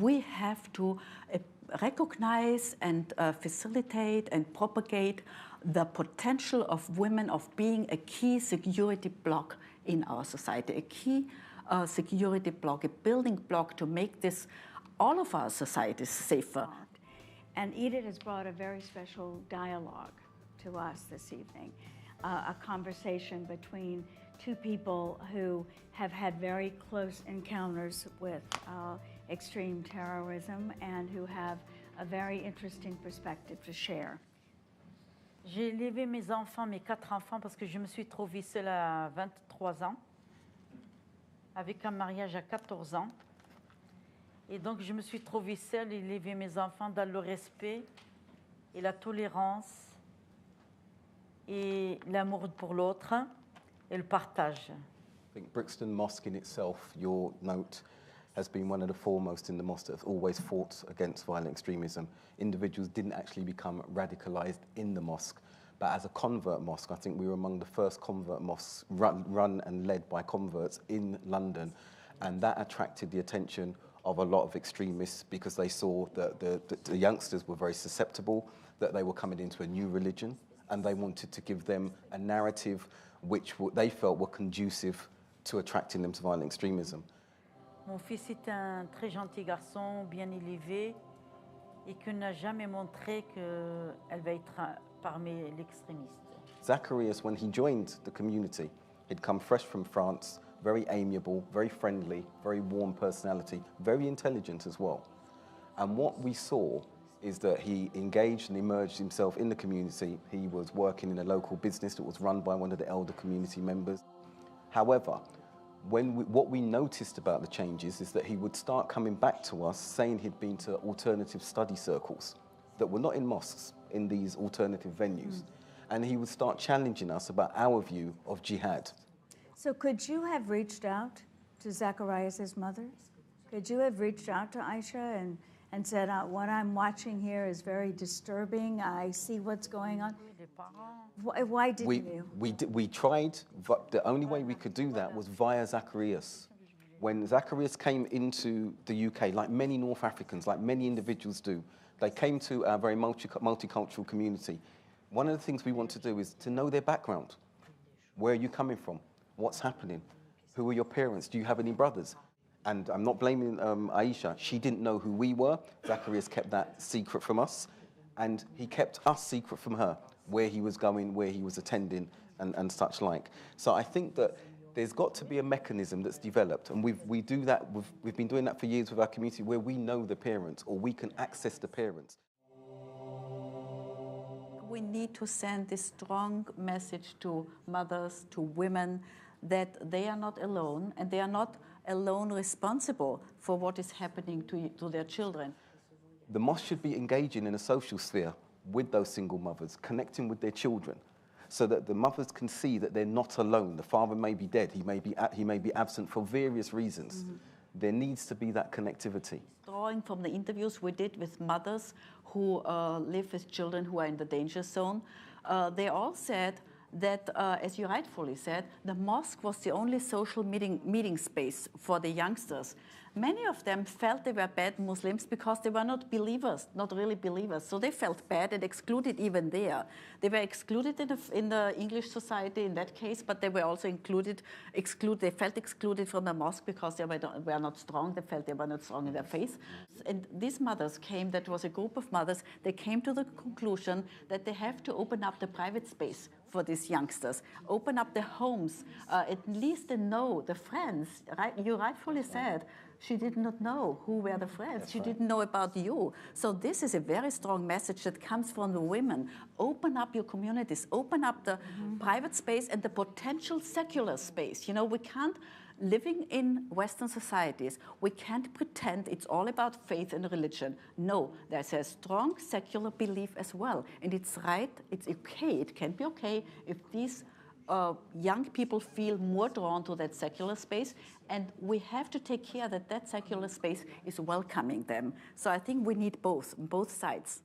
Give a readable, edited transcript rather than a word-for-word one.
we have to recognize and facilitate and propagate the potential of women of being a key security block in our society, a key security block, a building block to make this, all of our societies safer. And Edith has brought a very special dialogue to us this evening, a conversation between two people who have had very close encounters with extreme terrorism and who have a very interesting perspective to share. J'ai élevé mes enfants, mes 4 enfants, parce que je me suis trouvée seule à 23 ans, avec un mariage à 14 ans. Et donc, je me suis trouvée seule et élever mes enfants dans le respect et la tolérance et l'amour pour l'autre et le partage. I think Brixton Mosque in itself, your note, has been one of the foremost in the mosque that have always fought against violent extremism. Individuals didn't actually become radicalized in the mosque, but as a convert mosque, I think we were among the first convert mosques run and led by converts in London, and that attracted the attention of a lot of extremists because they saw that the youngsters were very susceptible, that they were coming into a new religion, and they wanted to give them a narrative which they felt were conducive to attracting them to violent extremism. Mon fils est un très gentil garçon, bien élevé, et qui n'a jamais montré qu'elle va être parmi l'extrémiste. Zacarias, when he joined the community, he'd come fresh from France, very amiable, very friendly, very warm personality, very intelligent as well. And what we saw is that he engaged and emerged himself in the community. He was working in a local business that was run by one of the elder community members. However, what we noticed about the changes is that he would start coming back to us saying he'd been to alternative study circles that were not in mosques, in these alternative venues. And he would start challenging us about our view of jihad. So could you have reached out to Zacarias' mother? Could you have reached out to Aicha and said, what I'm watching here is very disturbing, I see what's going on? Why didn't you? We tried, but the only way we could do that was via Zacarias. When Zacarias came into the UK, like many North Africans, like many individuals do, they came to our very multicultural community. One of the things we want to do is to know their background. Where are you coming from? What's happening? Who are your parents? Do you have any brothers? And I'm not blaming Aicha. She didn't know who we were. Zacarias kept that secret from us. And he kept us secret from her, where he was going, where he was attending, and such like. So I think that there's got to be a mechanism that's developed. And we do that, we've been doing that for years with our community, where we know the parents, or we can access the parents. We need to send this strong message to mothers, to women, that they are not alone, and they are not alone responsible for what is happening to their children. The mosque should be engaging in a social sphere with those single mothers, connecting with their children, so that the mothers can see that they're not alone. The father may be dead, he may be absent for various reasons. There needs to be that connectivity. Drawing from the interviews we did with mothers who live with children who are in the danger zone, they all said that, as you rightfully said, the mosque was the only social meeting space for the youngsters. Many of them felt they were bad Muslims because they were not believers, not really believers. So they felt bad and excluded even there. They were excluded in the English society in that case, but they were also they felt excluded from the mosque because they were not strong. They felt they were not strong in their faith. And these mothers came, that was a group of mothers, they came to the conclusion that they have to open up the private space for these youngsters, open up their homes, at least they know the friends. Right? You rightfully said, she did not know who were the friends. That's she didn't know about you. So this is a very strong message that comes from the women. Open up your communities, open up the private space and the potential secular space. You know, we can't, living in Western societies, we can't pretend it's all about faith and religion. No, there's a strong secular belief as well. And it's right, it's okay, it can be okay if these young people feel more drawn to that secular space, and we have to take care that that secular space is welcoming them. So I think we need both sides.